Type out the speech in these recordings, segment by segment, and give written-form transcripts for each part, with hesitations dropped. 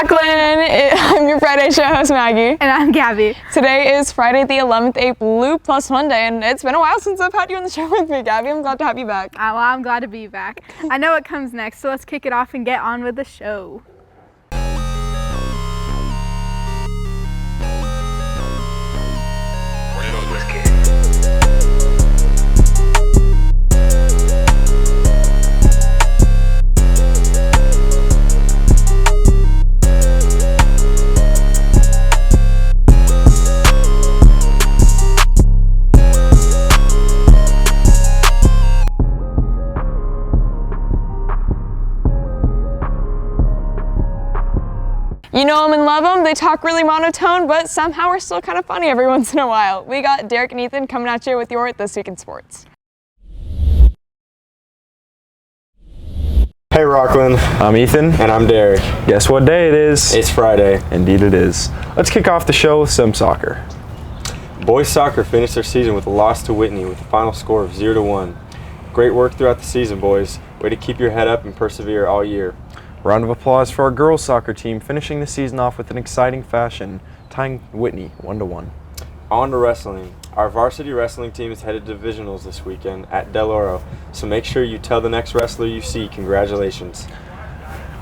Brooklyn! I'm your Friday show host, Maggie. And I'm Gabby. Today is Friday the 11th, a Blue Plus Monday, and it's been a while since I've had you on the show with me, Gabby. I'm glad to have you back. Well, I'm glad to be back. I know what comes next, so let's kick it off and get on with the show. You know them and love them. They talk really monotone, but somehow we're still kind of funny every once in a while. We got Derek and Ethan coming at you with your This Week in Sports. Hey Rockland, I'm Ethan. and I'm Derek. Guess what day it is? It's Friday. Indeed it is. Let's kick off the show with some soccer. Boys soccer finished their season with a loss to Whitney with a final score of 0-1. Great work throughout the season, boys. Way to keep your head up and persevere all year. Round of applause for our girls soccer team finishing the season off with an exciting fashion, tying Whitney 1-1. On to wrestling. Our varsity wrestling team is headed to divisionals this weekend at Del Oro, so make sure you tell the next wrestler you see congratulations.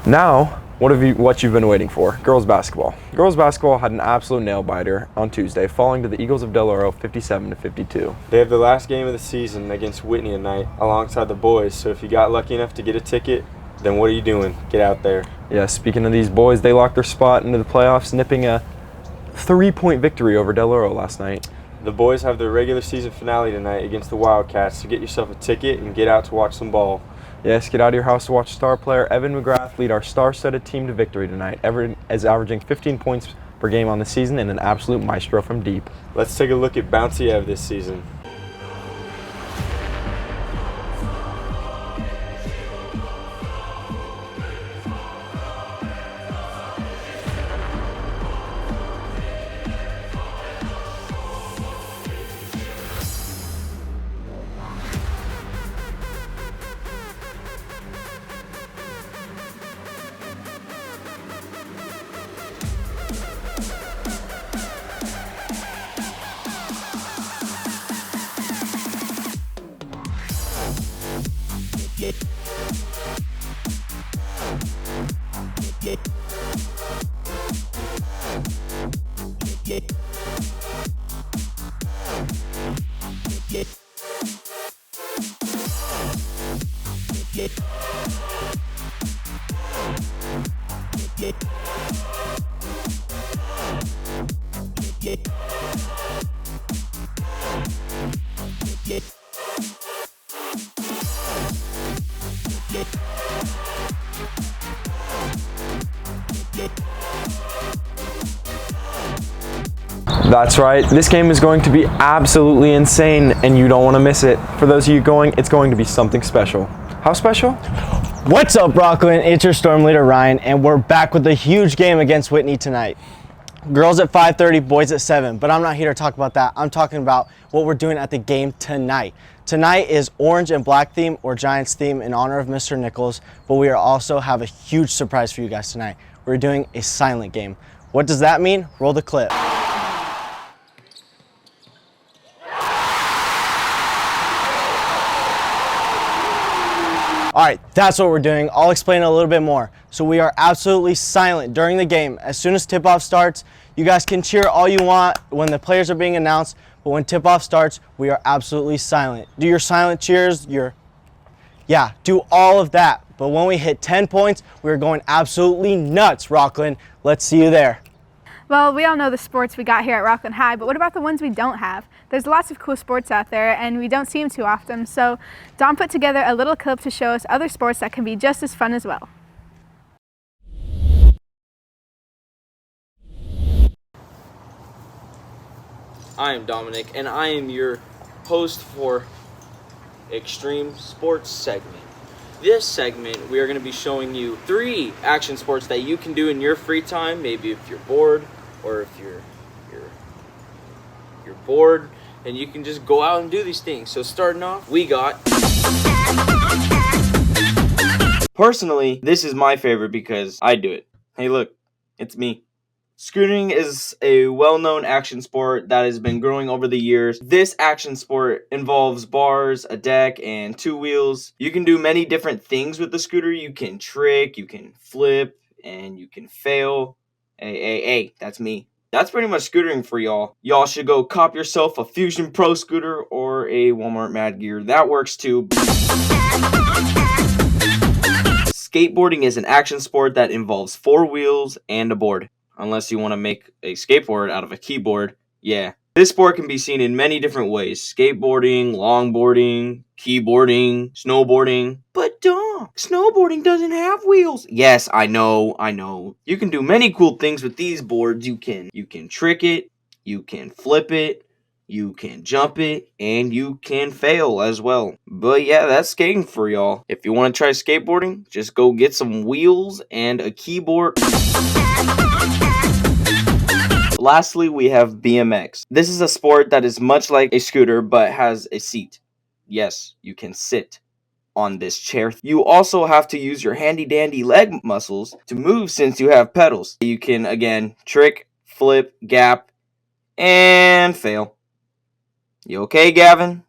Now, what you've been waiting for, girls basketball. Girls basketball had an absolute nail-biter on Tuesday, falling to the Eagles of Del Oro 57-52. They have the last game of the season against Whitney tonight alongside the boys, so if you got lucky enough to get a ticket, then what are you doing? Get out there. Yeah, speaking of these boys, they locked their spot into the playoffs, nipping a 3-point victory over Del Oro last night. The boys have their regular season finale tonight against the Wildcats, so get yourself a ticket and get out to watch some ball. Yes, get out of your house to watch star player Evan McGrath lead our star-studded team to victory tonight. Evan is averaging 15 points per game on the season and an absolute maestro from deep. Let's take a look at Bouncy Ev this season. That's right, this game is going to be absolutely insane and you don't want to miss it. For those of you going, it's going to be something special. How special? What's up, Rockland? It's your Storm Leader Ryan, and we're back with a huge game against Whitney tonight. Girls at 5:30, boys at 7, but I'm not here to talk about that. I'm talking about what we're doing at the game tonight. Tonight is orange and black theme, or Giants theme, in honor of Mr. Nichols, but we also have a huge surprise for you guys tonight. We're doing a silent game. What does that mean? Roll the clip. All right, that's what we're doing. I'll explain a little bit more. So we are absolutely silent during the game. As soon as tip-off starts, you guys can cheer all you want when the players are being announced, but when tip-off starts, we are absolutely silent. Do your silent cheers, do all of that. But when we hit 10 points, we're going absolutely nuts, Rockland. Let's see you there. Well, we all know the sports we got here at Rockland High, but what about the ones we don't have? There's lots of cool sports out there, and we don't see them too often. So Don put together a little clip to show us other sports that can be just as fun as well. I am Dominic, and I am your host for Extreme Sports segment. This segment, we are going to be showing you 3 action sports that you can do in your free time, maybe if you're bored, or if you're bored and you can just go out and do these things. So starting off, we got... Personally, this is my favorite because I do it. Hey, look. It's me. Scootering is a well-known action sport that has been growing over the years. This action sport involves bars, a deck, and 2 wheels. You can do many different things with the scooter. You can trick, you can flip, and you can fail. Hey, that's me. That's pretty much scootering for y'all. Y'all should go cop yourself a Fusion Pro scooter or a Walmart Mad Gear. That works too. Skateboarding is an action sport that involves 4 wheels and a board. Unless you want to make a skateboard out of a keyboard, yeah. This sport can be seen in many different ways. Skateboarding, longboarding, keyboarding, snowboarding. But snowboarding doesn't have wheels. Yes, I know. You can do many cool things with these boards. You can trick it, you can flip it, you can jump it, and you can fail as well. But yeah, that's skating for y'all. If you want to try skateboarding, just go get some wheels and a keyboard. Lastly, we have BMX. This is a sport that is much like a scooter but has a seat. Yes, you can sit on this chair. You also have to use your handy dandy leg muscles to move since you have pedals. You can again trick, flip, gap, and fail. You okay, Gavin?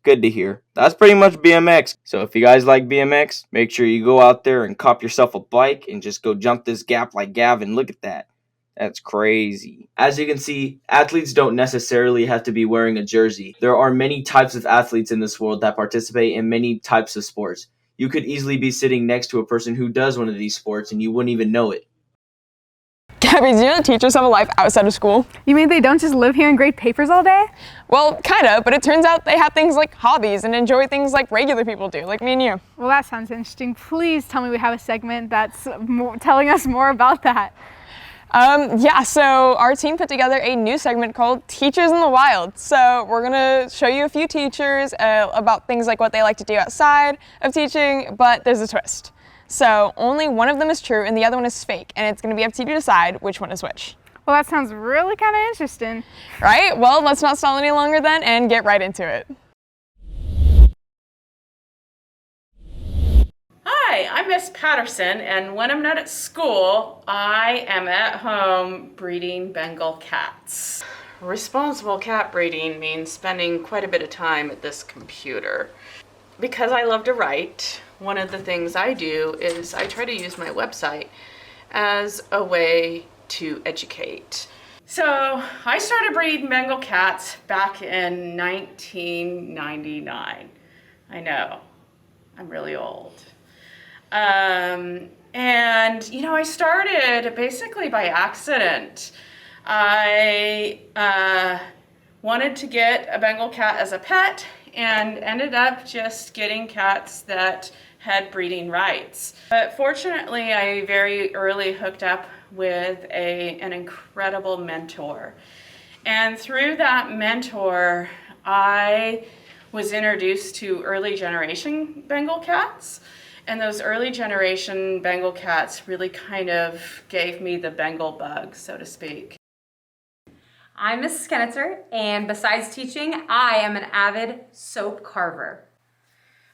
Good to hear. That's pretty much BMX. So if you guys like BMX, make sure you go out there and cop yourself a bike and just go jump this gap like Gavin. Look at that. That's crazy. As you can see, athletes don't necessarily have to be wearing a jersey. There are many types of athletes in this world that participate in many types of sports. You could easily be sitting next to a person who does one of these sports and you wouldn't even know it. Gabby, do you know that teachers have a life outside of school? You mean they don't just live here and grade papers all day? Well, kinda, but it turns out they have things like hobbies and enjoy things like regular people do, like me and you. Well, that sounds interesting. Please tell me we have a segment that's telling us more about that. Yeah, so our team put together a new segment called Teachers in the Wild. So we're gonna show you a few teachers about things like what they like to do outside of teaching, but there's a twist. So only one of them is true and the other one is fake, and it's gonna be up to you to decide which one is which. Well, that sounds really kind of interesting. Right? Well, let's not stall any longer then and get right into it. Hi, I'm Miss Patterson, and when I'm not at school, I am at home breeding Bengal cats. Responsible cat breeding means spending quite a bit of time at this computer. Because I love to write, one of the things I do is I try to use my website as a way to educate. So I started breeding Bengal cats back in 1999. I know, I'm really old. And you know, I started basically by accident. I wanted to get a Bengal cat as a pet and ended up just getting cats that had breeding rights. But fortunately, I very early hooked up with an incredible mentor. And through that mentor, I was introduced to early generation Bengal cats. And those early generation Bengal cats really kind of gave me the Bengal bug, so to speak. I'm Mrs. Kennitzer, and besides teaching, I am an avid soap carver.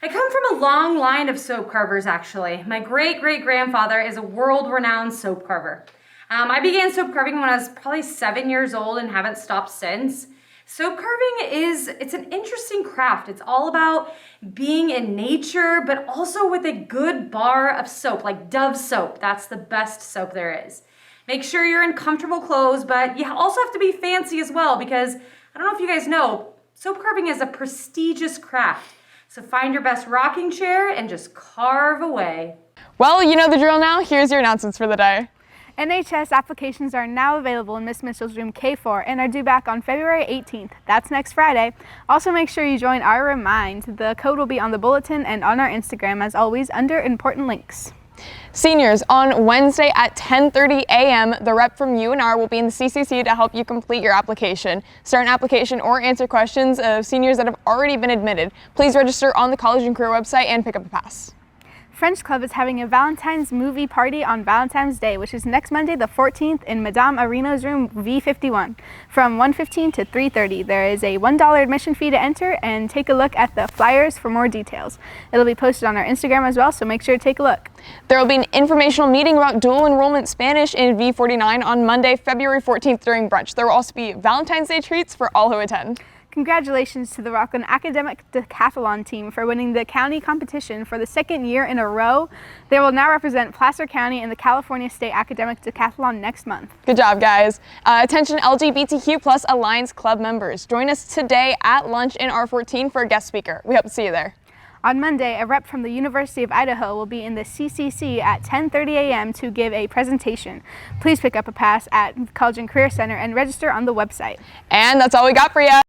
I come from a long line of soap carvers, actually. My great-great-grandfather is a world-renowned soap carver. I began soap carving when I was probably 7 years old and haven't stopped since. Soap carving it's an interesting craft. It's all about being in nature, but also with a good bar of soap, like Dove soap. That's the best soap there is. Make sure you're in comfortable clothes, but you also have to be fancy as well, because I don't know if you guys know, soap carving is a prestigious craft. So find your best rocking chair and just carve away. Well, you know the drill now. Here's your announcements for the day. RHS applications are now available in Miss Mitchell's room K4 and are due back on February 18th. That's next Friday. Also make sure you join our Remind. The code will be on the bulletin and on our Instagram, as always, under important links. Seniors, on Wednesday at 10:30 a.m., the rep from UNR will be in the CCC to help you complete your application. Start an application or answer questions of seniors that have already been admitted. Please register on the College and Career website and pick up a pass. French Club is having a Valentine's movie party on Valentine's Day, which is next Monday the 14th in Madame Areno's room V51 from 1:15 to 3:30. There is a $1 admission fee to enter, and take a look at the flyers for more details. It'll be posted on our Instagram as well, so make sure to take a look. There will be an informational meeting about dual enrollment Spanish in V49 on Monday, February 14th during brunch. There will also be Valentine's Day treats for all who attend. Congratulations to the Rockland Academic Decathlon team for winning the county competition for the second year in a row. They will now represent Placer County in the California State Academic Decathlon next month. Good job, guys. Attention LGBTQ+ Alliance Club members. Join us today at lunch in R14 for a guest speaker. We hope to see you there. On Monday, a rep from the University of Idaho will be in the CCC at 10:30 a.m. to give a presentation. Please pick up a pass at College and Career Center and register on the website. And that's all we got for you.